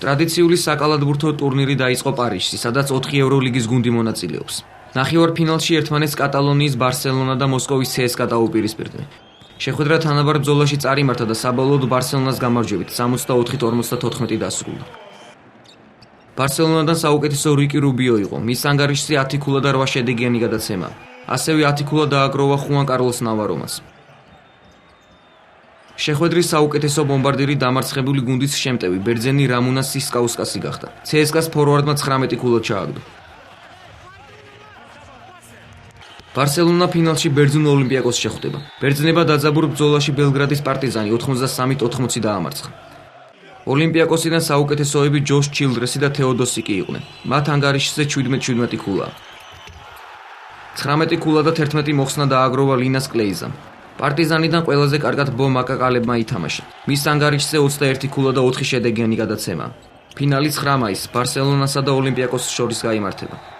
ტრადიციული საკალათბურთო ტურნირი დაიწყო პარიზში, სადაც 4 ევროლიგის გუნდი მონაწილეობს. ნახევარფინალში ერთმანეთს კატალონიის ბარსელონა და მოსკოვის CSKA დაუპირისპირდნენ. შეხვედრა თანაბარ ბრძოლაში წარიმართა და საბოლოოდ ბარსელონას გამარჯვებით 64-54 დასრულდა. ბარსელონადან საუკეთესო რიკი რუბიო იყო, მის ანგარიშზე 10 ქულა და 8 შედეგიანი გადაცემა. ასევე 10 ქულა დააგროვა ხუან კარლოს ნავარომას. შეხვედრის საუკეთესო ბომბარდირი დამარცხებული გუნდის შემტევი ბერძენი რამუნა სისკაუსკასი გახდა. CSKA-ს ფორვარდმა 19 ქულა ჩააგდო. ბარსელონა ფინალში ბერძნულ ოლიმპიაკოსს შეხვდება. ბერძნება დაძაბულ ბრძოლაში ბელგრადის პარტიზანი 83-80 დაამარცხა. ოლიმპიაკოსიდან საუკეთესოები ჯოშ ჩილდრესი და თეოდოსიკი იყვნენ. მათ ანგარიშზე 17 ქულა. 19 ქულა და 11 მოხსნა დააგროვა ლინას კლეიზამ. პარტიზანიდან ყველაზე კარგად ბო მაკაკალებმა ითამაშა. მის ანგარიშზე 21 ქულა და 4 შედეგიანი გადაცემა. ფინალი 9 მაისს ბარსელონასა და ოლიმპიაკოს შორის გაიმართება.